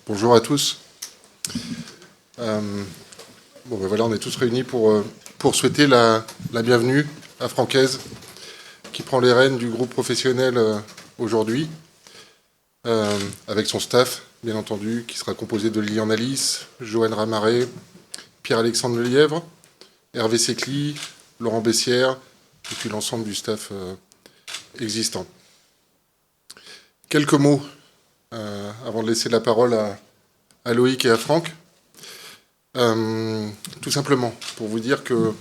Bonjour à tous. Voilà, on est tous réunis pour souhaiter la bienvenue à Francaise, qui prend les rênes du groupe professionnel aujourd'hui, avec son staff, bien entendu, qui sera composé de Lilian Alice, Joanne Ramaret, Pierre-Alexandre Lelièvre, Hervé Secli, Laurent Bessière, et puis l'ensemble du staff existant. Quelques mots avant de laisser la parole à Loïc et à Franck. Tout simplement, pour vous dire que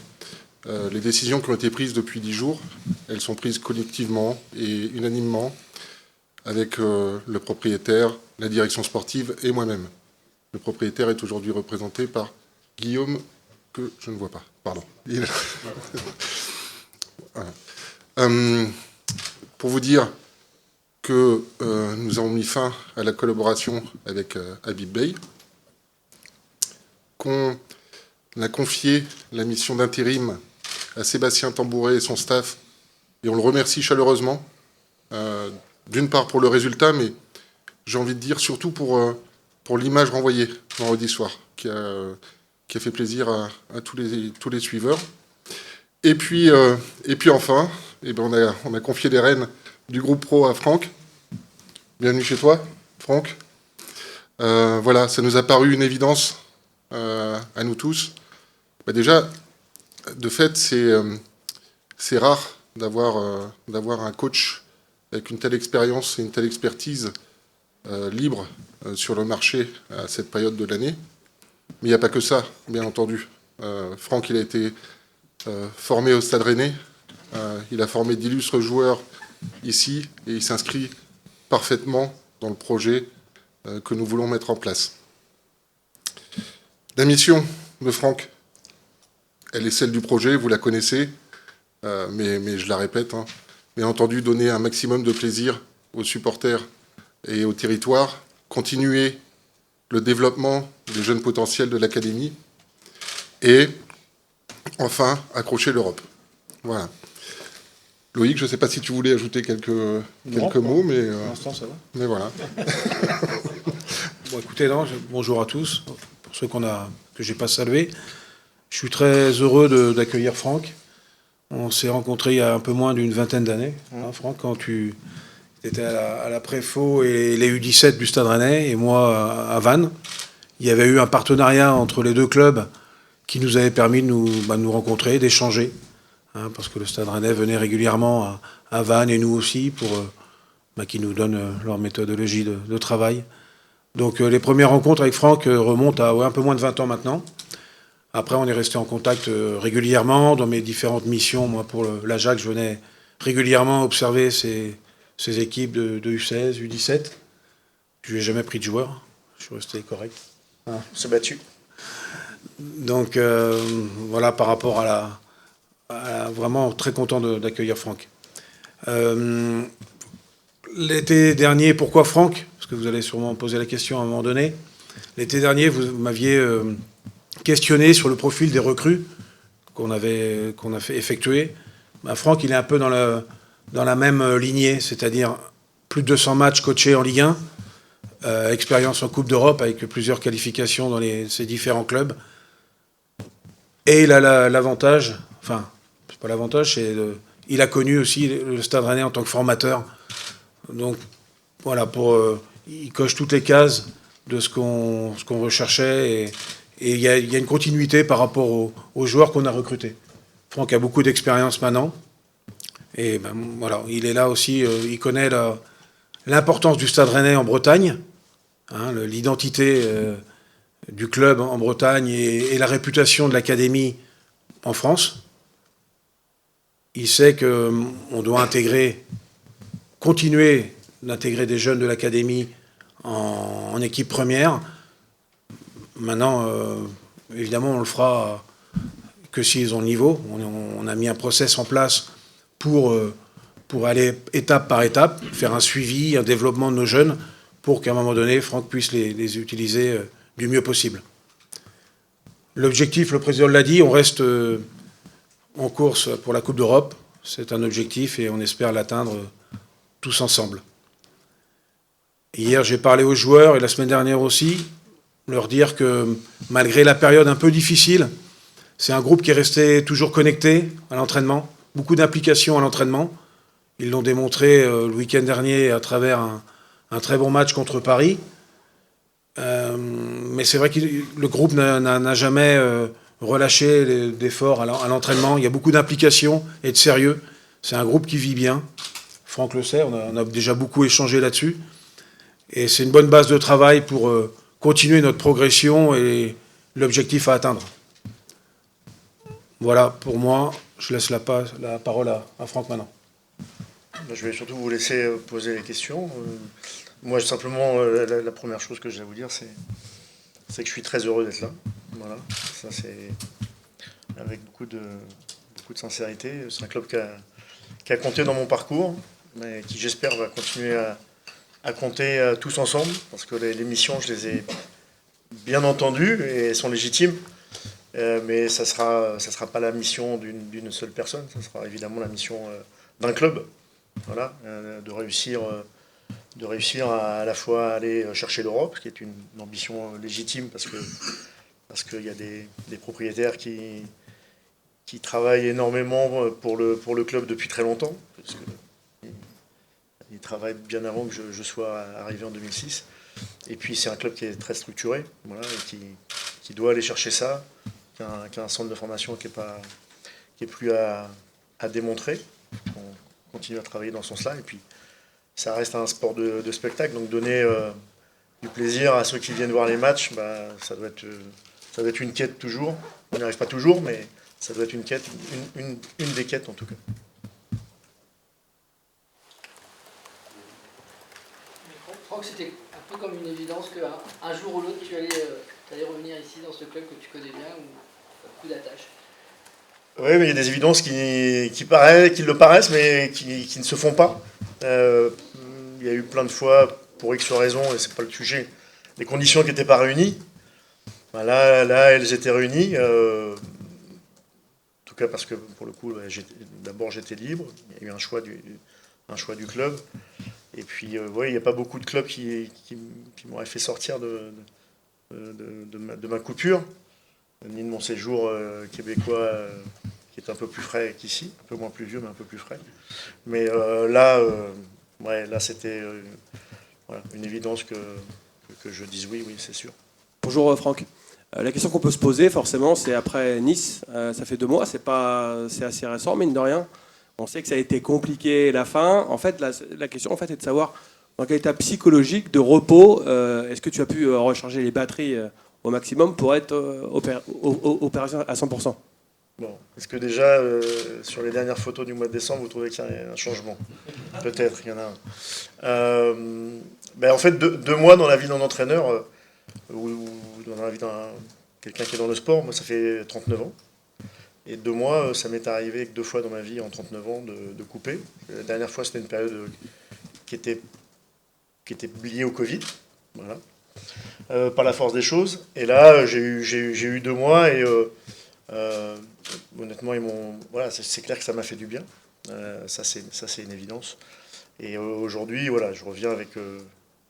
les décisions qui ont été prises depuis 10 jours, elles sont prises collectivement et unanimement avec le propriétaire, la direction sportive et moi-même. Le propriétaire est aujourd'hui représenté par Guillaume, que je ne vois pas. Pardon. Voilà. Pour vous dire que nous avons mis fin à la collaboration avec Habib Bey, qu'on a confié la mission d'intérim à Sébastien Tambouret et son staff, et on le remercie chaleureusement, d'une part pour le résultat, mais j'ai envie de dire surtout pour l'image renvoyée vendredi soir, qui a fait plaisir à tous les suiveurs. Et puis enfin, on a confié les rênes du groupe pro à Franck. Bienvenue chez toi, Franck. Voilà, ça nous a paru une évidence à nous tous. Déjà, de fait, c'est rare d'avoir un coach avec une telle expérience et une telle expertise libre sur le marché à cette période de l'année. Mais il n'y a pas que ça, bien entendu. Franck, il a été formé au Stade Rennais. Il a formé d'illustres joueurs ici et il s'inscrit parfaitement dans le projet que nous voulons mettre en place. La mission de Franck, elle est celle du projet, vous la connaissez, mais je la répète, bien entendu, donner un maximum de plaisir aux supporters et au territoire, continuer le développement des jeunes potentiels de l'académie et, enfin, accrocher l'Europe. Voilà. Loïc, je ne sais pas si tu voulais ajouter quelques mots, mais... Pour l'instant, ça va. Mais voilà. Bon, écoutez, bonjour à tous. Pour ceux que je n'ai pas salués, je suis très heureux d'accueillir Franck. On s'est rencontrés il y a un peu moins d'une vingtaine d'années, Franck, quand tu étais à la Préfo et les U17 du Stade Rennais, et moi à Vannes. Il y avait eu un partenariat entre les deux clubs qui nous avait permis de nous rencontrer, d'échanger, parce que le Stade Rennais venait régulièrement à Vannes, et nous aussi, qui nous donnent leur méthodologie de travail. Donc les premières rencontres avec Franck remontent à un peu moins de 20 ans maintenant. Après, on est resté en contact régulièrement dans mes différentes missions. Moi, pour l'Ajax, je venais régulièrement observer ces équipes de U16, U17. Je lui ai jamais pris de joueur. Je suis resté correct. On s'est battu. Donc voilà, par rapport vraiment très content d'accueillir Franck. L'été dernier, pourquoi Franck ? Parce que vous allez sûrement poser la question à un moment donné. L'été dernier, vous m'aviez questionné sur le profil des recrues qu'on a fait effectuer. Franck, il est un peu dans la même lignée, c'est-à-dire plus de 200 matchs coachés en Ligue 1, expérience en Coupe d'Europe avec plusieurs qualifications dans ses différents clubs. Et il a l'avantage, enfin, c'est pas l'avantage, il a connu aussi le Stade Rennais en tant que formateur. Donc voilà, il coche toutes les cases de ce qu'on recherchait, et il y a une continuité par rapport aux joueurs qu'on a recrutés. Franck a beaucoup d'expérience maintenant, et voilà, il est là aussi, il connaît l'importance du Stade Rennais en Bretagne, l'identité du club en Bretagne et la réputation de l'académie en France. Il sait qu'on doit continuer d'intégrer des jeunes de l'académie en équipe première. Maintenant, évidemment, on le fera que s'ils ont le niveau. On a mis un process en place pour aller étape par étape, faire un suivi, un développement de nos jeunes, pour qu'à un moment donné, Franck puisse les utiliser du mieux possible. L'objectif, le président l'a dit, on reste en course pour la Coupe d'Europe. C'est un objectif et on espère l'atteindre tous ensemble. Hier, j'ai parlé aux joueurs et la semaine dernière aussi, leur dire que malgré la période un peu difficile, c'est un groupe qui est resté toujours connecté à l'entraînement, beaucoup d'implication à l'entraînement. Ils l'ont démontré le week-end dernier à travers un très bon match contre Paris. Mais c'est vrai que le groupe n'a jamais relâché d'efforts à l'entraînement. Il y a beaucoup d'implication et de sérieux. C'est un groupe qui vit bien. Franck le sait, on a déjà beaucoup échangé là-dessus. Et c'est une bonne base de travail pour continuer notre progression et l'objectif à atteindre. Voilà, pour moi, je laisse la parole à Franck maintenant. Je vais surtout vous laisser poser les questions. Moi, simplement, la première chose que j'ai à vous dire, c'est que je suis très heureux d'être là. Voilà, ça c'est avec beaucoup de sincérité. C'est un club qui a compté dans mon parcours, mais qui j'espère va continuer à compter tous ensemble, parce que les missions, je les ai bien entendues et elles sont légitimes. Mais ça sera pas la mission d'une seule personne, ça sera évidemment la mission d'un club. Voilà, de réussir à la fois aller chercher l'Europe, qui est une ambition légitime, parce qu'il y a des propriétaires qui travaillent énormément pour le club depuis très longtemps, parce qu'ils travaillent bien avant que je sois arrivé en 2006. Et puis c'est un club qui est très structuré, voilà, et qui doit aller chercher ça, qui a un centre de formation qui est plus à démontrer. On continue à travailler dans ce sens-là. Et puis ça reste un sport de spectacle, donc donner du plaisir à ceux qui viennent voir les matchs, ça doit être une quête toujours. On n'y arrive pas toujours, mais ça doit être une quête, une des quêtes en tout cas. Franck, c'était un peu comme une évidence qu'un jour ou l'autre, tu allais revenir ici dans ce club que tu connais bien, où tu as beaucoup d'attaches. Oui, mais il y a des évidences qui le paraissent, mais qui ne se font pas. Il y a eu plein de fois, pour X raisons, et c'est pas le sujet, des conditions qui n'étaient pas réunies. Là, elles étaient réunies. En tout cas, parce que pour le coup, d'abord j'étais libre. Il y a eu un choix du club. Et puis, il n'y a pas beaucoup de clubs qui m'auraient fait sortir de ma coupure, ni de mon séjour québécois, qui est un peu plus frais qu'ici, un peu moins pluvieux, mais un peu plus frais. Mais là, c'était une évidence que je dise oui, c'est sûr. Bonjour Franck. La question qu'on peut se poser, forcément, c'est après Nice. Ça fait 2 mois, c'est assez récent, mine de rien. On sait que ça a été compliqué la fin. En fait, la question est de savoir, dans quel état psychologique de repos, est-ce que tu as pu recharger les batteries au maximum pour être opérationnel à 100%? Bon, est-ce que déjà, sur les dernières photos du mois de décembre, vous trouvez qu'il y a un changement? Peut-être, il y en a un. En fait, 2 mois dans la vie d'un entraîneur, ou dans la vie d'un quelqu'un qui est dans le sport, moi ça fait 39 ans. Et 2 mois, ça m'est arrivé que 2 fois dans ma vie en 39 ans de couper. La dernière fois, c'était une période qui était liée au Covid. Voilà. Par la force des choses. Et là, j'ai eu 2 mois et honnêtement, voilà, c'est clair que ça m'a fait du bien. Ça, c'est une évidence. Et aujourd'hui, voilà, je reviens avec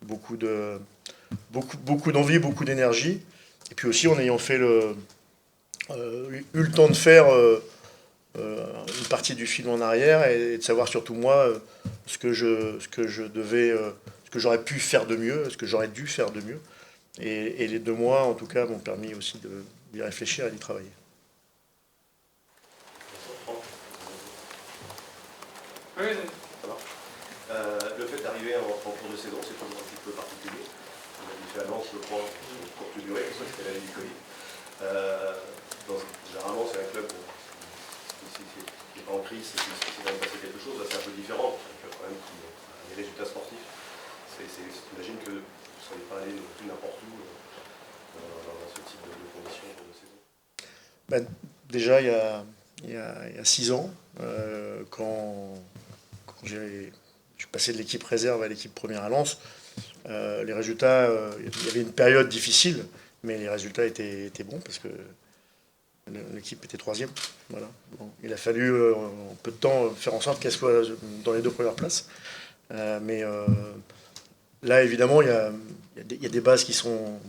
beaucoup d'envie, beaucoup d'énergie. Et puis aussi en ayant fait eu le temps de faire une partie du film en arrière et de savoir surtout moi ce que j'aurais pu faire de mieux, ce que j'aurais dû faire de mieux. Et les 2 mois, en tout cas, m'ont permis aussi d'y réfléchir et d'y travailler. Oui, ça marche. Le fait d'arriver en cours de saison, c'est toujours un petit peu particulier. On a dû faire Lens, je crois, pour courte durée, parce que c'était l'année du Covid. Généralement, c'est un club qui n'est pas en crise, c'est va passer quelque chose. Là, c'est un peu différent. C'est un club quand même qui a des résultats sportifs. J'imagine que vous ne seriez pas allé plus n'importe où dans ce type de conditions de saison. Déjà, il y a 6 ans, quand je suis passé de l'équipe réserve à l'équipe première à Lens, les résultats, il y avait une période difficile, mais les résultats étaient bons parce que l'équipe était 3e. Voilà. Bon, il a fallu en peu de temps faire en sorte qu'elle soit dans les 2 premières places. Mais Là, évidemment, il y a des bases qui sont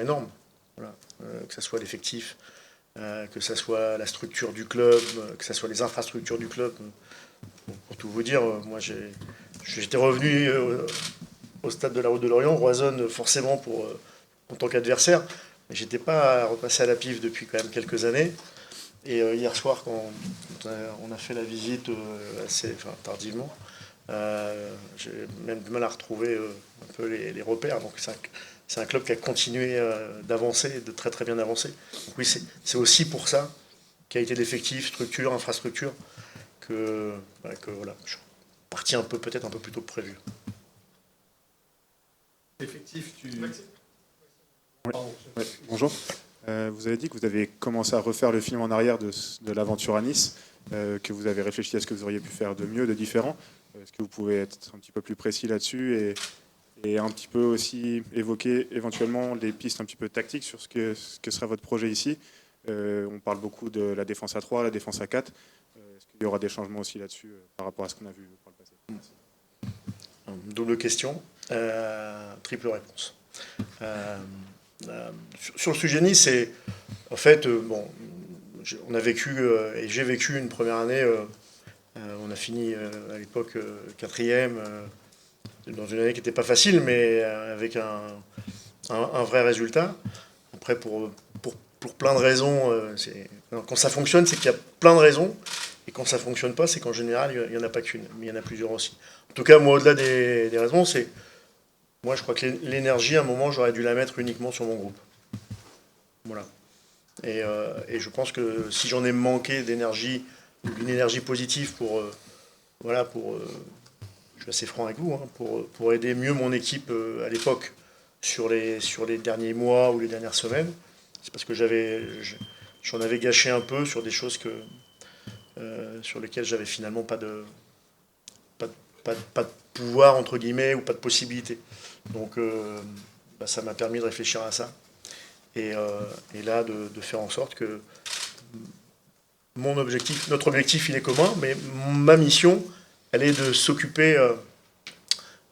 énormes. Voilà. Que ce soit l'effectif, que ce soit la structure du club, que ce soit les infrastructures du club. Pour tout vous dire, moi, j'étais revenu au stade de la Route de Lorient, Roissonne, forcément, en tant qu'adversaire. Mais j'étais pas repassé à la PIF depuis quand même quelques années. Et hier soir, quand on a fait la visite assez tardivement, j'ai même du mal à retrouver un peu les repères. Donc c'est un club qui a continué d'avancer, de très très bien avancer. Donc oui, c'est aussi pour ça, qualité d'effectif, structure, infrastructure, que voilà, je suis parti peut-être un peu plus tôt que prévu. Effectif, Ouais, bonjour. Vous avez dit que vous avez commencé à refaire le film en arrière de l'aventure à Nice, que vous avez réfléchi à ce que vous auriez pu faire de mieux, de différent. Est-ce que vous pouvez être un petit peu plus précis là-dessus et un petit peu aussi évoquer éventuellement les pistes un petit peu tactiques sur ce que sera votre projet ici? On parle beaucoup de la défense à 3, la défense à 4. Est-ce qu'il y aura des changements aussi là-dessus par rapport à ce qu'on a vu par le passé? Merci. Double question, triple réponse. Sur le sujet Nice, c'est en fait, on a vécu et j'ai vécu une première année. On a fini à l'époque 4e, dans une année qui n'était pas facile, mais avec un vrai résultat. Après, pour plein de raisons, quand ça fonctionne, c'est qu'il y a plein de raisons. Et quand ça ne fonctionne pas, c'est qu'en général, il n'y en a pas qu'une, mais il y en a plusieurs aussi. En tout cas, moi, au-delà des raisons, moi, je crois que l'énergie, à un moment, j'aurais dû la mettre uniquement sur mon groupe. Voilà. Et je pense que si j'en ai manqué d'énergie, d'une énergie positive je suis assez franc avec vous, pour aider mieux mon équipe à l'époque sur les derniers mois ou les dernières semaines, c'est parce que j'en avais gâché un peu sur des choses sur lesquelles j'avais finalement pas de pouvoir, entre guillemets, ou pas de possibilité. Donc ça m'a permis de réfléchir à ça. Et là, de faire en sorte que notre objectif, il est commun, mais ma mission, elle est de s'occuper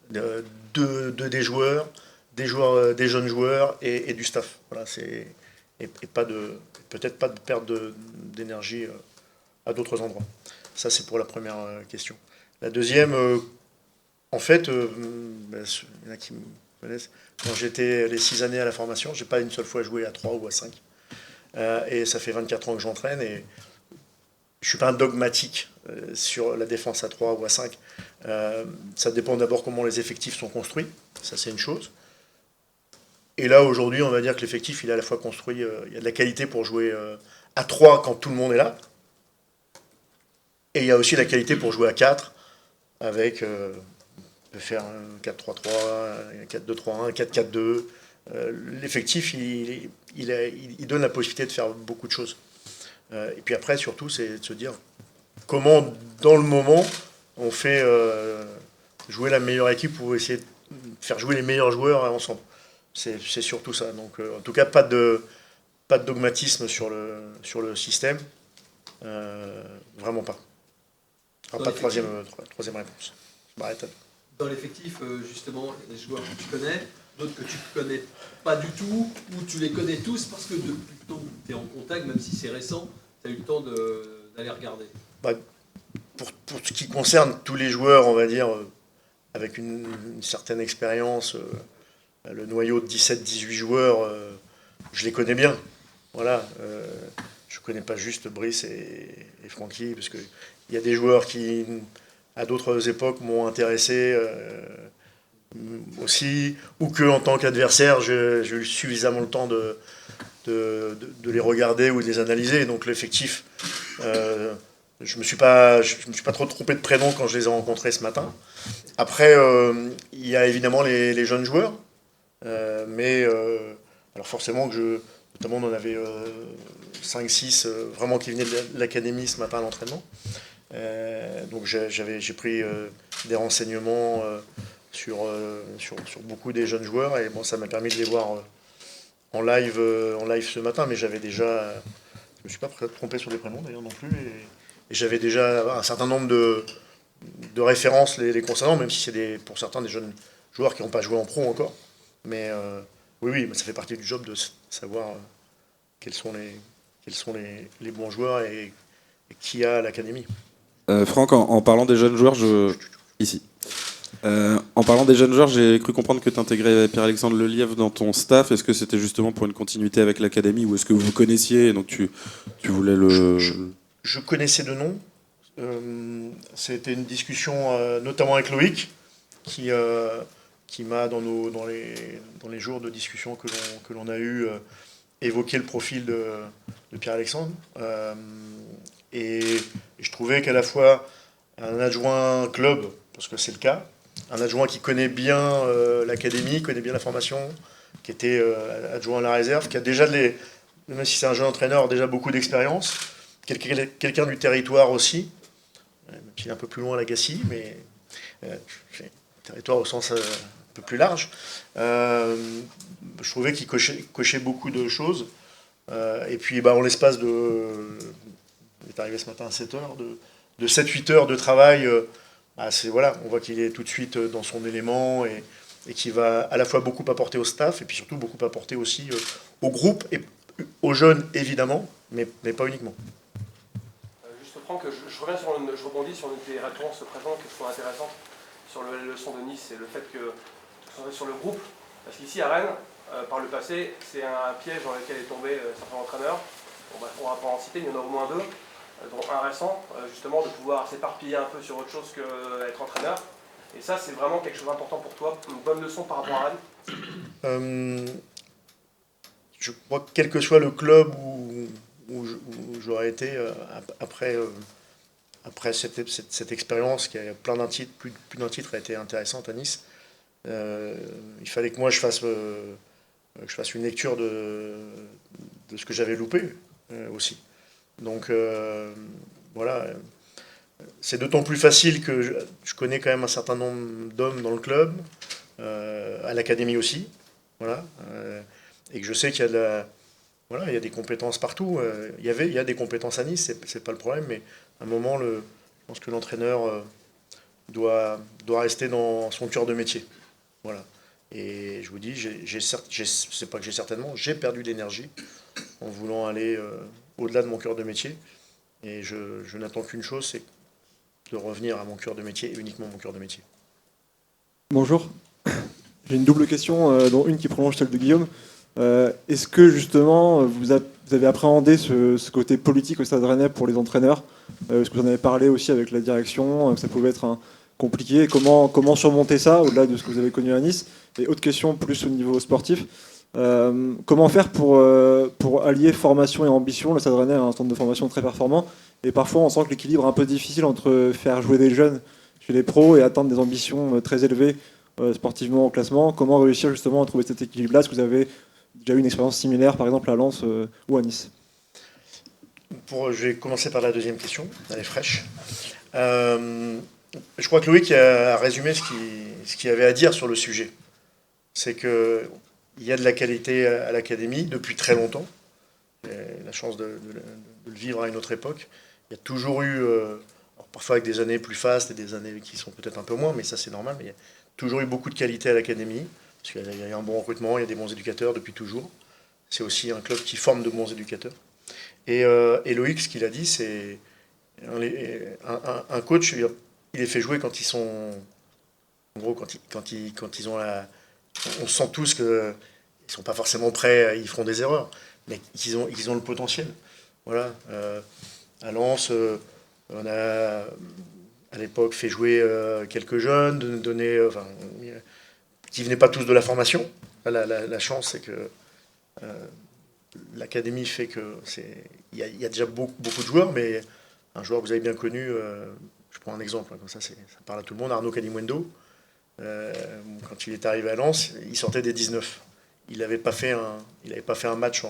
des joueurs, des jeunes joueurs et du staff. Voilà, et peut-être pas de perte d'énergie à d'autres endroits. Ça, c'est pour la première question. La deuxième, en fait, il y en a qui me connaissent. Quand j'étais les 6 années à la formation, j'ai pas une seule fois joué à 3 ou à 5. Et ça fait 24 ans que j'entraîne et je suis pas un dogmatique sur la défense à 3 ou à 5. Ça dépend d'abord comment les effectifs sont construits. Ça, c'est une chose. Et là, aujourd'hui, on va dire que l'effectif, il est à la fois construit, il y a de la qualité pour jouer à 3 quand tout le monde est là. Et il y a aussi la qualité pour jouer à 4 avec de faire un 4-3-3, un 4-2-3-1, un 4-4-2. L'effectif, il donne la possibilité de faire beaucoup de choses. Et puis après, surtout, c'est de se dire comment, dans le moment, on fait jouer la meilleure équipe ou essayer de faire jouer les meilleurs joueurs ensemble. C'est surtout ça. Donc, en tout cas, pas de dogmatisme sur le système. Vraiment pas. Alors, pas de troisième réponse. Je m'arrête. Dans l'effectif, justement, il y a des joueurs que tu connais, d'autres que tu ne connais pas du tout, ou tu les connais tous parce que depuis le temps que tu es en contact, même si c'est récent, tu as eu le temps d'aller regarder. Pour ce qui concerne tous les joueurs, on va dire, avec une certaine expérience, le noyau de 17-18 joueurs, je les connais bien. Voilà. Je ne connais pas juste Brice et Francky, parce qu'il y a des joueurs qui, à d'autres époques, m'ont intéressé aussi, ou qu'en tant qu'adversaire, j'ai eu suffisamment le temps de les regarder ou de les analyser. Donc l'effectif, je me suis pas trop trompé de prénom quand je les ai rencontrés ce matin. Après, il y a évidemment les jeunes joueurs, mais alors forcément notamment on en avait 5-6 vraiment qui venaient de l'académie ce matin à l'entraînement. Donc j'ai pris des renseignements sur beaucoup des jeunes joueurs et bon, ça m'a permis de les voir en live ce matin, mais je me suis pas trompé sur les prénoms d'ailleurs non plus, et j'avais déjà un certain nombre de références les concernant, même si c'est pour certains des joueurs qui n'ont pas joué en pro encore. Mais oui, mais ça fait partie du job de savoir quels sont les bons joueurs et qui a à l'académie. Franck, en parlant des jeunes joueurs, en parlant des jeunes joueurs, j'ai cru comprendre que tu intégrais Pierre-Alexandre Lelièvre dans ton staff. Est-ce que c'était justement pour une continuité avec l'académie ou est-ce que vous vous connaissiez et donc tu voulais le... Je connaissais de nom. C'était une discussion notamment avec Loïc qui m'a, dans les jours de discussion que l'on a eu, évoqué le profil de Pierre-Alexandre. Et je trouvais qu'à la fois un adjoint club, parce que c'est le cas, un adjoint qui connaît bien l'académie, connaît bien la formation, qui était adjoint à la réserve, qui a déjà, même si c'est un jeune entraîneur, déjà beaucoup d'expérience, quelqu'un du territoire aussi, même s'il est un peu plus loin à l'Agassi, mais territoire au sens un peu plus large. Je trouvais qu'il cochait beaucoup de choses. Et puis en l'espace de... Il est arrivé ce matin à 7h, de 7-8 heures de travail, on voit qu'il est tout de suite dans son élément et qu'il va à la fois beaucoup apporter au staff et puis surtout beaucoup apporter aussi au groupe et aux jeunes évidemment, mais pas uniquement. Juste Franck, je rebondis sur une des réponses présentes que je trouve intéressante sur la leçon de Nice, c'est le fait que sur le groupe, parce qu'ici à Rennes, par le passé, c'est un piège dans lequel est tombé certains entraîneurs. On va pas en citer, mais il y en a au moins 2. Dont un récent, justement, de pouvoir s'éparpiller un peu sur autre chose qu'être entraîneur. Et ça, c'est vraiment quelque chose d'important pour toi, une bonne leçon par rapport à Rennes. Je crois que quel que soit le club où j'aurais été après cette expérience, qui a plein d'un titre, plus d'un titre a été intéressante à Nice, il fallait que moi je fasse une lecture de ce que j'avais loupé aussi. Donc voilà, c'est d'autant plus facile que je connais quand même un certain nombre d'hommes dans le club, à l'académie aussi, voilà, et que je sais qu'il y a il y a des compétences partout. Il y a des compétences à Nice, c'est pas le problème, mais à un moment, je pense que l'entraîneur doit rester dans son cœur de métier, voilà. Et je vous dis, c'est pas que j'ai perdu d'énergie en voulant aller au-delà de mon cœur de métier. Et je n'attends qu'une chose, c'est de revenir à mon cœur de métier et uniquement mon cœur de métier. Bonjour. J'ai une double question, dont une qui prolonge celle de Guillaume. Est-ce que justement vous avez appréhendé ce côté politique au Stade Rennais pour les entraîneurs? Est-ce que vous en avez parlé aussi avec la direction, que ça pouvait être compliqué? Comment surmonter ça au-delà de ce que vous avez connu à Nice? Et autre question plus au niveau sportif. Comment faire pour allier formation et ambition? Le Stade Rennais a un centre de formation très performant et parfois on sent que l'équilibre est un peu difficile entre faire jouer des jeunes chez les pros et atteindre des ambitions très élevées sportivement au classement. Comment réussir justement à trouver cet équilibre-là? Est-ce que vous avez déjà eu une expérience similaire par exemple à Lens ou à Nice? Je vais commencer par la deuxième question, elle est fraîche. Je crois que Loïc a résumé ce qu'il avait à dire sur le sujet. C'est que il y a de la qualité à l'académie depuis très longtemps. J'ai la chance de le vivre à une autre époque. Il y a toujours eu, parfois avec des années plus fastes et des années qui sont peut-être un peu moins, mais ça c'est normal, mais il y a toujours eu beaucoup de qualité à l'académie, parce qu'il y a un bon recrutement, il y a des bons éducateurs depuis toujours. C'est aussi un club qui forme de bons éducateurs. Et Loïc, ce qu'il a dit, c'est un coach, il les fait jouer quand ils sont... En gros, quand ils ont la... On sent tous qu'ils ne sont pas forcément prêts, ils feront des erreurs, mais qu'ils ont le potentiel. Voilà. À Lens, on a à l'époque fait jouer quelques jeunes, qui ne venaient pas tous de la formation. La chance, c'est que l'académie fait que il y a déjà beaucoup de joueurs, mais un joueur que vous avez bien connu, je prends un exemple, comme ça parle à tout le monde, Arnaud Calimundo. Quand il est arrivé à Lens, il sortait des 19. Il n'avait pas fait un match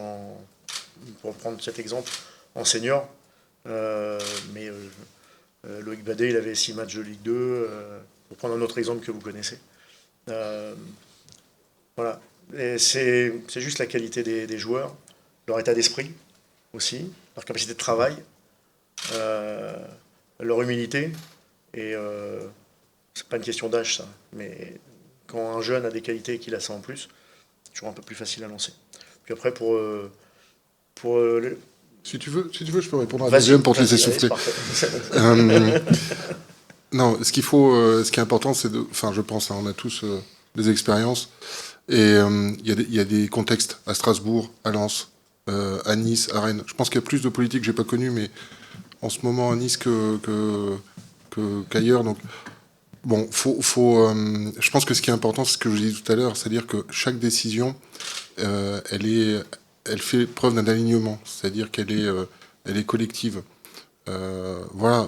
pour prendre cet exemple, en senior. Mais Loïc Badet, il avait 6 matchs de Ligue 2. Pour prendre un autre exemple que vous connaissez. Voilà. Et c'est juste la qualité des joueurs, leur état d'esprit aussi, leur capacité de travail, leur humilité et c'est pas une question d'âge, ça. Mais quand un jeune a des qualités et qu'il a ça en plus, c'est toujours un peu plus facile à lancer. Puis après, pour Si tu veux, je peux répondre à la Vas-y, deuxième pour te laisser allez, souffler. parfait. Non, ce qui est important, c'est de, enfin, je pense, hein, on a tous des expériences, et il y a des contextes à Strasbourg, à Lens, à Nice, à Rennes. Je pense qu'il y a plus de politiques que j'ai pas connues, mais en ce moment à Nice qu'ailleurs. Donc, bon, je pense que ce qui est important, c'est ce que je disais tout à l'heure, c'est-à-dire que chaque décision, elle fait preuve d'un alignement, c'est-à-dire qu'elle est collective. Voilà,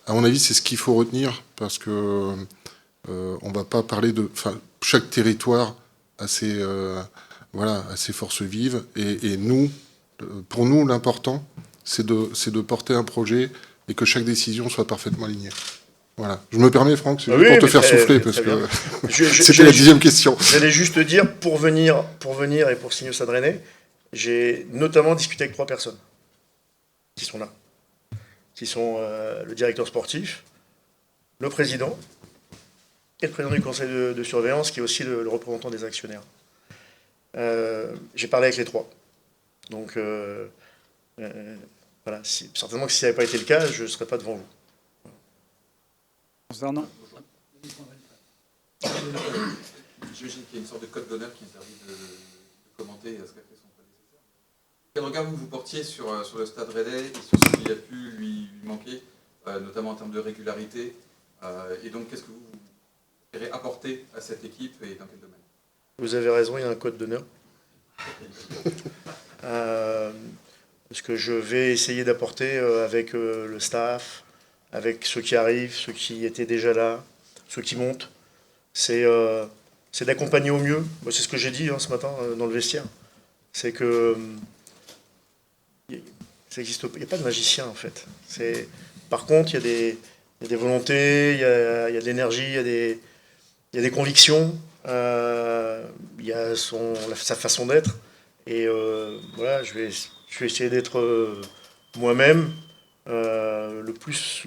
à mon avis, c'est ce qu'il faut retenir, parce que on va pas parler de, enfin, chaque territoire a ses forces vives, et nous, pour nous, l'important, c'est de porter un projet et que chaque décision soit parfaitement alignée. Voilà. Je me permets, Franck, c'est juste pour te faire souffler, parce que c'était la 10e question. J'allais juste dire, pour venir et pour signer au Stade Rennais, j'ai notamment discuté avec 3 personnes qui sont là, qui sont le directeur sportif, le président et le président du conseil de surveillance, qui est aussi le représentant des actionnaires. J'ai parlé avec les 3. Donc, voilà, certainement que si ça n'avait pas été le cas, je ne serais pas devant vous. Concernant J'imagine qu'il y a une sorte de code d'honneur qui interdit de commenter ce qu'a fait son prédécesseur. Quel regard vous portiez sur le Stade Rennais et sur ce qui a pu lui manquer, notamment en termes de régularité, et donc qu'est-ce que vous espérez apporter à cette équipe et dans quel domaine? Vous avez raison, il y a un code d'honneur. Ce que je vais essayer d'apporter avec le staff, avec ceux qui arrivent, ceux qui étaient déjà là, ceux qui montent, c'est d'accompagner au mieux. C'est ce que j'ai dit ce matin dans le vestiaire. C'est que ça existe, il n'y a pas de magicien en fait. Par contre, il y a des volontés, il y a de l'énergie, il y a des convictions, il y a sa façon d'être. Et voilà, je vais essayer d'être moi-même, le plus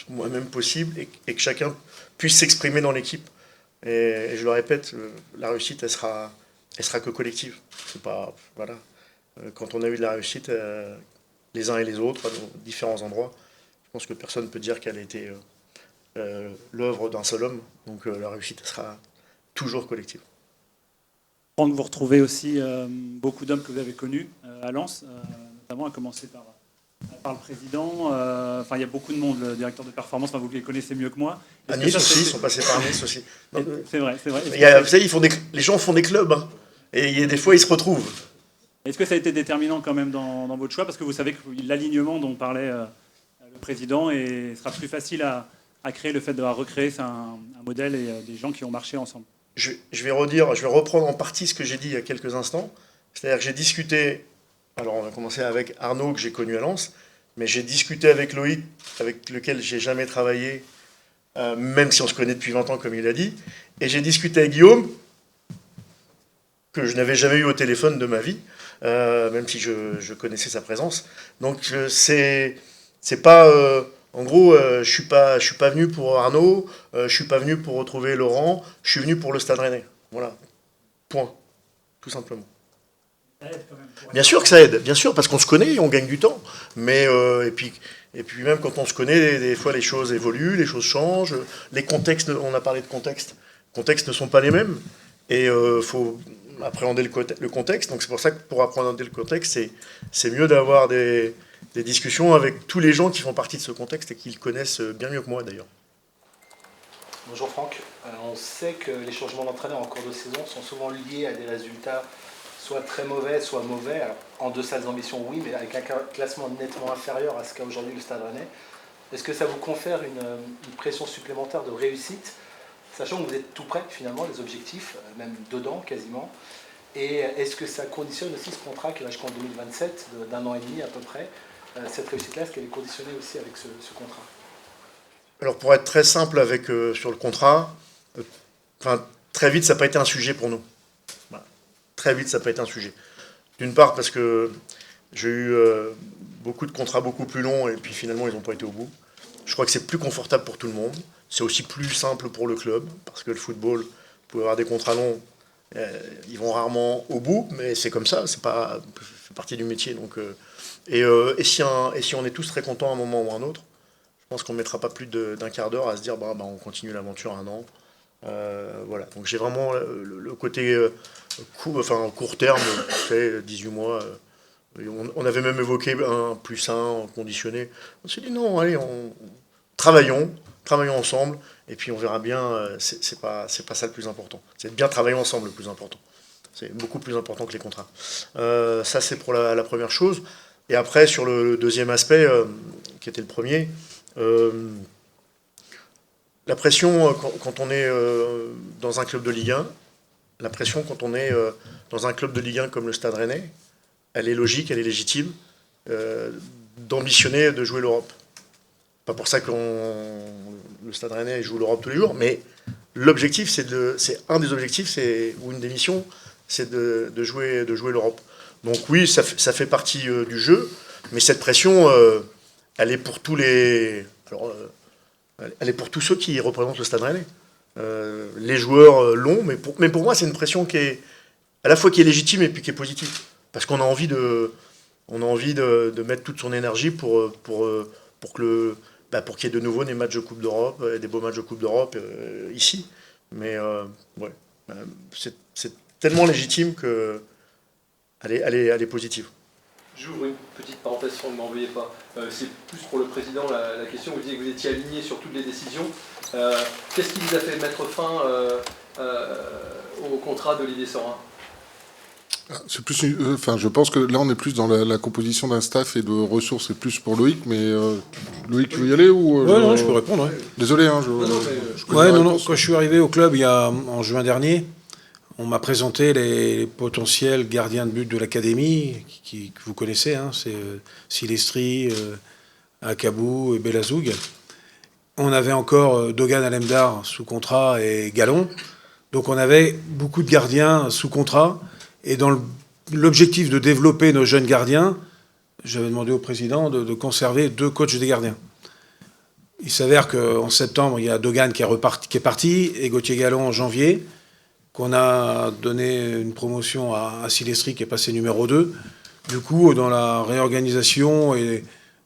moi-même possible, et que chacun puisse s'exprimer dans l'équipe. Et je le répète, la réussite, elle sera que collective. C'est pas, voilà. Quand on a eu de la réussite, les uns et les autres, à différents endroits, je pense que personne ne peut dire qu'elle a été l'œuvre d'un seul homme. Donc la réussite, elle sera toujours collective. Franck, vous retrouvez aussi beaucoup d'hommes que vous avez connus à Lens, notamment à commencer par le président. Enfin, il y a beaucoup de monde, le directeur de performance, vous les connaissez mieux que moi. À Nice aussi, ils sont passés par Nice aussi. C'est vrai. Vous savez, les gens font des clubs, hein, et des fois, ils se retrouvent. Est-ce que ça a été déterminant quand même dans votre choix? Parce que vous savez que l'alignement dont parlait le président sera plus facile à créer, le fait de recréer un modèle et des gens qui ont marché ensemble. Je vais reprendre en partie ce que j'ai dit il y a quelques instants. C'est-à-dire que j'ai discuté, alors on va commencer avec Arnaud, que j'ai connu à Lens, mais j'ai discuté avec Loïc, avec lequel j'ai jamais travaillé, même si on se connaît depuis 20 ans, comme il a dit, et j'ai discuté avec Guillaume, que je n'avais jamais eu au téléphone de ma vie, même si je connaissais sa présence. Donc c'est pas... en gros, je suis pas venu pour Arnaud, je suis pas venu pour retrouver Laurent, je suis venu pour le Stade Rennais. Voilà. Point. Tout simplement. Ça aide quand même. Bien sûr que ça aide, bien sûr, parce qu'on se connaît et on gagne du temps. Mais et puis même quand on se connaît, des fois les choses évoluent, les choses changent, les contextes, on a parlé de contexte, les contextes ne sont pas les mêmes. Et faut appréhender le contexte. Donc c'est pour ça que pour appréhender le contexte, c'est mieux d'avoir des discussions avec tous les gens qui font partie de ce contexte et qui le connaissent bien mieux que moi d'ailleurs. Bonjour Franck. On sait que les changements d'entraîneur en cours de saison sont souvent liés à des résultats soit très mauvais, soit mauvais. Alors, en deçà des ambitions, oui, mais avec un classement nettement inférieur à ce qu'a aujourd'hui le Stade Rennais. Est-ce que ça vous confère une pression supplémentaire de réussite, sachant que vous êtes tout près finalement des objectifs, même dedans quasiment? Et est-ce que ça conditionne aussi ce contrat qui va jusqu'en 2027, d'un an et demi à peu près? Cette réussite-là, est-ce qu'elle est conditionnée aussi avec ce contrat? Alors pour être très simple sur le contrat, très vite ça n'a pas été un sujet pour nous. Voilà. Très vite ça n'a pas été un sujet. D'une part parce que j'ai eu beaucoup de contrats beaucoup plus longs et puis finalement ils n'ont pas été au bout. Je crois que c'est plus confortable pour tout le monde. C'est aussi plus simple pour le club, parce que le football, vous pouvez avoir des contrats longs, ils vont rarement au bout, mais c'est comme ça, c'est partie du métier. Donc, et si on est tous très contents à un moment ou à un autre, je pense qu'on ne mettra pas plus d'un quart d'heure à se dire on continue l'aventure un an. Voilà. Donc j'ai vraiment le côté court terme, 18 mois. On avait même évoqué un +1 conditionné. On s'est dit non, allez, travaillons ensemble, et puis on verra bien. C'est pas ça le plus important. C'est de bien travailler ensemble le plus important. C'est beaucoup plus important que les contrats. Ça, c'est pour la première chose. Et après, sur le deuxième aspect, qui était le premier, la pression quand on est dans un club de Ligue 1, la pression quand on est dans un club de Ligue 1 comme le Stade Rennais, elle est logique, elle est légitime, d'ambitionner de jouer l'Europe. Pas pour ça que le Stade Rennais joue l'Europe tous les jours, mais l'objectif, c'est un des objectifs, ou une des missions, c'est de jouer l'Europe. Donc oui, ça fait partie du jeu, mais cette pression, elle est pour tous les... elle est pour tous ceux qui représentent le Stade Rennais. Les joueurs l'ont, mais pour moi, c'est une pression qui est à la fois qui est légitime et puis qui est positive. Parce qu'on a envie de mettre toute son énergie pour qu'il y ait de nouveau des matchs de Coupe d'Europe, des beaux matchs de Coupe d'Europe ici. Mais ouais, c'est tellement légitime qu'elle est positive. J'ouvre une petite parenthèse, si vous ne m'en veuillez pas. C'est plus pour le président la question. Vous disiez que vous étiez aligné sur toutes les décisions. Qu'est-ce qui vous a fait mettre fin au contrat d'Olivier Saurin ? C'est plus, je pense que là on est plus dans la composition d'un staff et de ressources. C'est plus pour Loïc, mais Loïc, tu veux y aller ou non, je peux répondre. Ouais. Désolé, non. Quand je suis arrivé au club en juin dernier, on m'a présenté les potentiels gardiens de but de l'académie, que vous connaissez. Hein, c'est Silestri, Akabou et Belazoug. On avait encore Dogan Alemdar sous contrat et Gallon. Donc on avait beaucoup de gardiens sous contrat. Et dans l'objectif de développer nos jeunes gardiens, j'avais demandé au président de conserver 2 coachs des gardiens. Il s'avère qu'en septembre, il y a Dogan qui est parti et Gauthier Gallon en janvier, qu'on a donné une promotion à Silestri qui est passé numéro 2. Du coup, dans la réorganisation,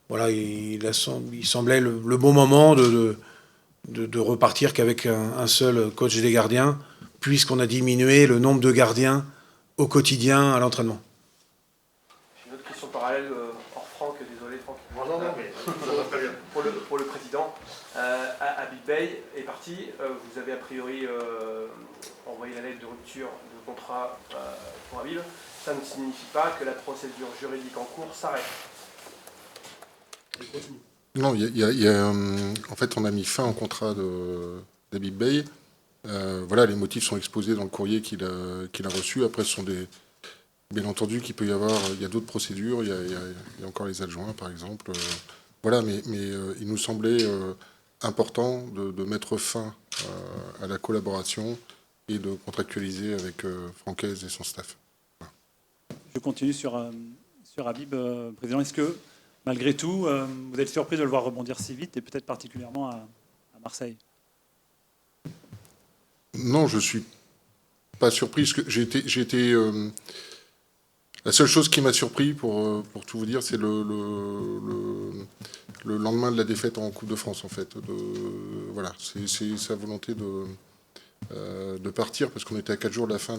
voilà, il semblait le bon moment de repartir qu'avec un seul coach des gardiens, puisqu'on a diminué le nombre de gardiens au quotidien à l'entraînement. Une autre question parallèle, hors Franck, désolé Franck. Non, mais pour le président, Habib Beye est parti. Vous avez a priori envoyé la lettre de rupture de contrat pour Habib. Ça ne signifie pas que la procédure juridique en cours s'arrête. Non, en fait, on a mis fin au contrat d'Habib Beye. Voilà, les motifs sont exposés dans le courrier qu'il a reçu. Après, ce sont bien entendu qu'il peut y avoir, il y a d'autres procédures, il y a encore les adjoints, par exemple. Voilà, mais il nous semblait important de mettre fin à la collaboration et de contractualiser avec Francaise et son staff. Voilà. Je continue sur Habib, président. Est-ce que, malgré tout, vous êtes surpris de le voir rebondir si vite et peut-être particulièrement à Marseille ? Non, je suis pas surpris. Parce que j'ai été la seule chose qui m'a surpris, pour tout vous dire, c'est le lendemain de la défaite en Coupe de France, en fait. Voilà, c'est sa volonté de partir, parce qu'on était à 4 jours de la fin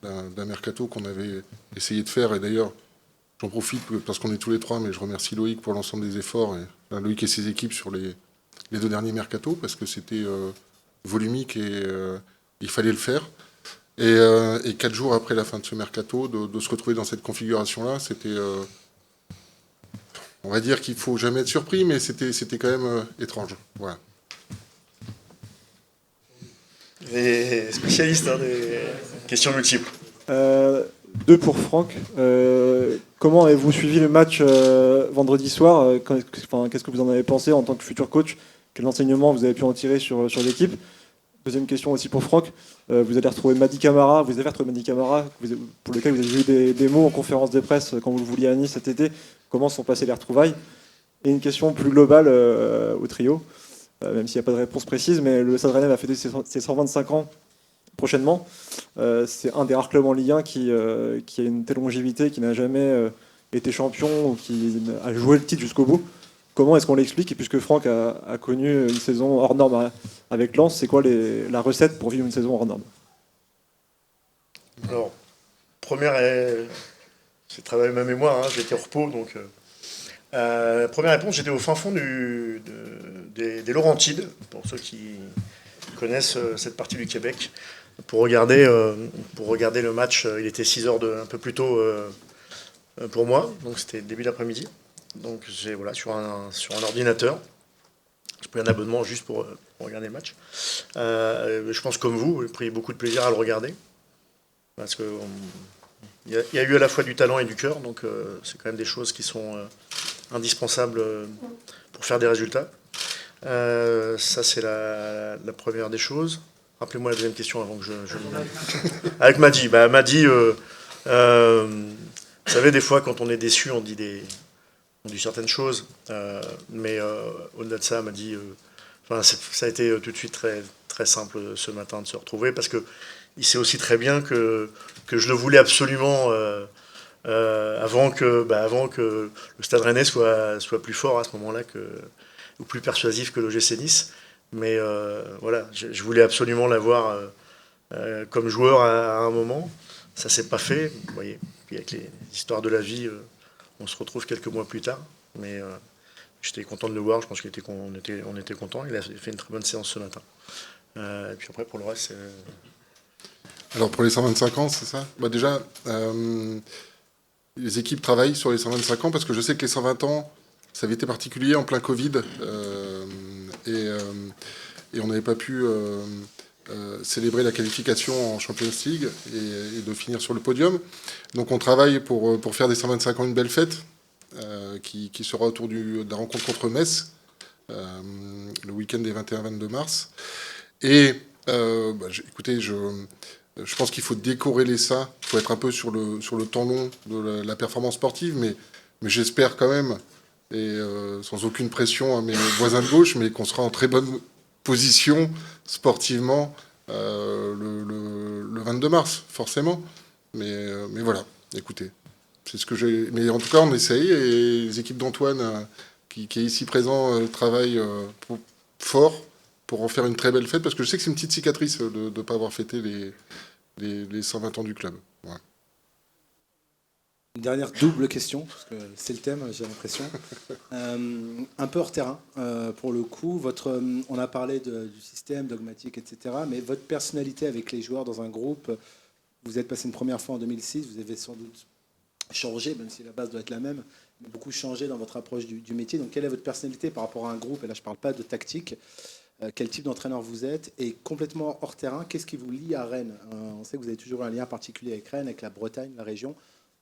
d'un mercato qu'on avait essayé de faire. Et d'ailleurs, j'en profite parce qu'on est tous les trois, mais je remercie Loïc pour l'ensemble des efforts, Loïc et ses équipes sur les 2 derniers mercatos, parce que c'était volumique et il fallait le faire. Et 4 jours après la fin de ce mercato, de se retrouver dans cette configuration-là, c'était... on va dire qu'il ne faut jamais être surpris, mais c'était quand même étrange. Voilà. Les spécialistes des questions multiples. 2 pour Franck. Comment avez-vous suivi le match vendredi soir ? Qu'est-ce que vous en avez pensé en tant que futur coach ? Quel enseignement vous avez pu en tirer sur l'équipe ? Deuxième question aussi pour Franck. Vous avez retrouvé Mady Camara, pour lequel vous avez eu des mots en conférence de presse quand vous le vouliez à Nice cet été. Comment sont passées les retrouvailles ? Et une question plus globale au trio. même s'il n'y a pas de réponse précise, mais le Stade Rennais va fêter ses 125 ans prochainement. C'est un des rares clubs en Ligue 1 qui a une telle longévité, qui n'a jamais été champion ou qui a joué le titre jusqu'au bout. Comment est-ce qu'on l'explique? Et puisque Franck a connu une saison hors norme avec Lens, c'est quoi la recette pour vivre une saison hors norme? Alors, première, j'ai travaillé ma mémoire, hein, j'étais au repos, donc... première réponse, j'étais au fin fond des Laurentides, pour ceux qui connaissent cette partie du Québec, pour regarder le match. Il était 6h un peu plus tôt pour moi, donc c'était début d'après-midi. Donc sur un ordinateur, j'ai pris un abonnement juste pour regarder le match. Je pense comme vous, j'ai pris beaucoup de plaisir à le regarder, parce que il y a eu à la fois du talent et du cœur, donc c'est quand même des choses qui sont indispensables pour faire des résultats. Ça, c'est la première des choses. Rappelez-moi la deuxième question avant que je avec Madi. Madi, vous savez, des fois, quand on est déçu, on dit certaines choses. Mais au-delà de ça, Madi, ça a été tout de suite très, très simple ce matin de se retrouver, parce qu'il sait aussi très bien que je le voulais absolument avant que le Stade Rennais soit plus fort à ce moment-là, ou plus persuasif que l'OGC Nice. Mais voilà, je voulais absolument l'avoir comme joueur à un moment. Ça s'est pas fait. Vous voyez, puis avec les histoires de la vie, on se retrouve quelques mois plus tard. Mais j'étais content de le voir. Je pense qu'on était content. Il a fait une très bonne séance ce matin. Et puis après, pour le reste, Alors pour les 125 ans, c'est ça? Déjà, les équipes travaillent sur les 125 ans, parce que je sais que les 120 ans, ça avait été particulier en plein Covid, et on n'avait pas pu célébrer la qualification en Champions League et de finir sur le podium. Donc on travaille pour faire des 125 ans une belle fête, qui sera autour de la rencontre contre Metz, le week-end des 21-22 mars. Et écoutez, je pense qu'il faut décorréler ça. Il faut être un peu sur le temps long de la performance sportive, mais j'espère quand même, et sans aucune pression à mes voisins de gauche, mais qu'on sera en très bonne position sportivement le 22 mars, forcément. Mais voilà, écoutez, c'est ce que j'ai. Mais en tout cas, on essaye, et les équipes d'Antoine, qui est ici présent, travaillent fort pour en faire une très belle fête, parce que je sais que c'est une petite cicatrice de ne pas avoir fêté les 120 ans du club. Ouais. Une dernière double question, parce que c'est le thème, j'ai l'impression. Un peu hors terrain, pour le coup. On a parlé du système dogmatique, etc. Mais votre personnalité avec les joueurs dans un groupe, vous êtes passé une première fois en 2006, vous avez sans doute changé, même si la base doit être la même, mais beaucoup changé dans votre approche du métier. Donc quelle est votre personnalité par rapport à un groupe? Et là, je ne parle pas de tactique. Quel type d'entraîneur vous êtes? Et complètement hors terrain, qu'est-ce qui vous lie à Rennes? On sait que vous avez toujours un lien particulier avec Rennes, avec la Bretagne, la région.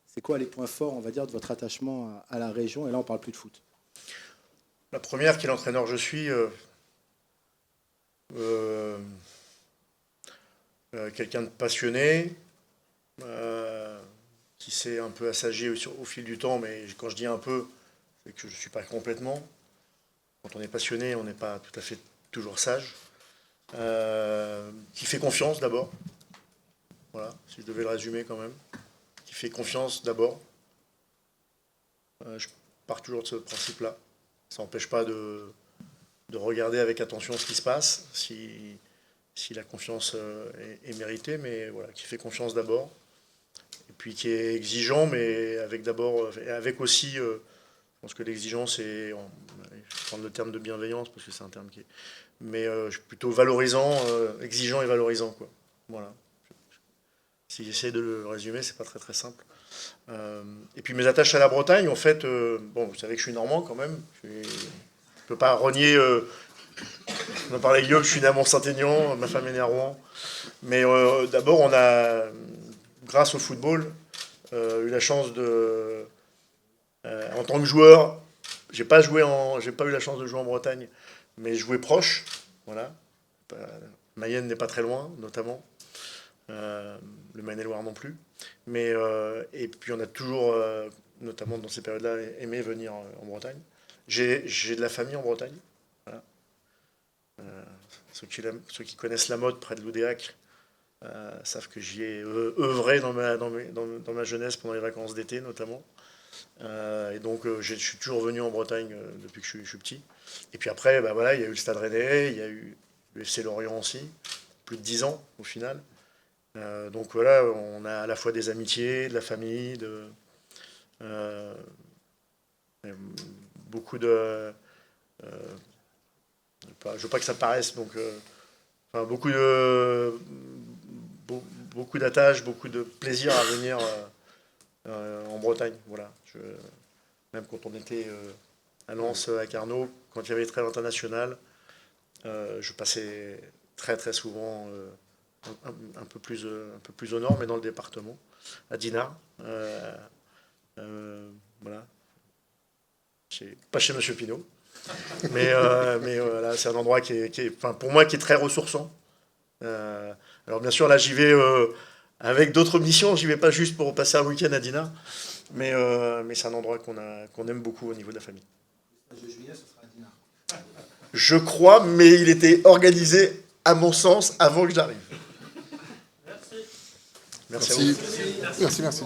C'est quoi les points forts, on va dire, de votre attachement à la région? Et là, on ne parle plus de foot. La première, quel entraîneur je suis, quelqu'un de passionné, qui s'est un peu assagi au fil du temps, mais quand je dis un peu, c'est que je ne suis pas complètement. Quand on est passionné, on n'est pas tout à fait toujours sage. Qui fait confiance d'abord. Voilà, si je devais le résumer quand même. Qui fait confiance d'abord. Je pars toujours de ce principe-là. Ça n'empêche pas de regarder avec attention ce qui se passe, si la confiance est méritée, mais voilà, qui fait confiance d'abord. Et puis qui est exigeant, mais avec aussi, je pense que l'exigence est, je vais prendre le terme de bienveillance, parce que c'est un terme qui est, mais je suis plutôt valorisant, exigeant et valorisant, quoi. Voilà. Si j'essaie de le résumer, c'est pas très très simple. Et puis mes attaches à la Bretagne, en fait, vous savez que je suis normand quand même. Je ne peux pas renier. On en parlait Guillaume, je suis né à Mont-Saint-Aignan, ma femme est née à Rouen. Mais d'abord, on a, grâce au football, eu la chance de, en tant que joueur, j'ai pas eu la chance de jouer en Bretagne, mais jouer proche, voilà. Mayenne n'est pas très loin, notamment. Le Maine-et-Loire non plus. Mais, et puis on a toujours, notamment dans ces périodes-là, aimé venir en Bretagne. J'ai de la famille en Bretagne. Voilà. Ceux qui connaissent la Motte près de Loudéac savent que j'y ai œuvré dans ma jeunesse pendant les vacances d'été notamment. Et donc je suis toujours venu en Bretagne depuis que je suis petit. Et puis après, bah voilà, il y a eu le Stade Rennais, il y a eu le FC Lorient aussi, plus de 10 ans au final. Donc voilà, on a à la fois des amitiés, de la famille, beaucoup de... je veux pas que ça paraisse, donc... enfin, beaucoup d'attaches, beaucoup de plaisir à venir en Bretagne. Voilà. Même quand on était à Lens, à Carnot, quand il y avait les trails internationales, je passais très très souvent un peu plus au nord, mais dans le département, à Dinard. Voilà. Pas chez Monsieur Pinault. Mais voilà, c'est un endroit qui est, enfin, pour moi, qui est très ressourçant. Alors bien sûr, là, j'y vais avec d'autres missions. J'y vais pas juste pour passer un week-end à Dinard, mais c'est un endroit qu'on aime beaucoup au niveau de la famille. Le 16 juillet, ce sera à Dinard. Je crois, mais il était organisé, à mon sens, avant que j'arrive. Merci. Merci.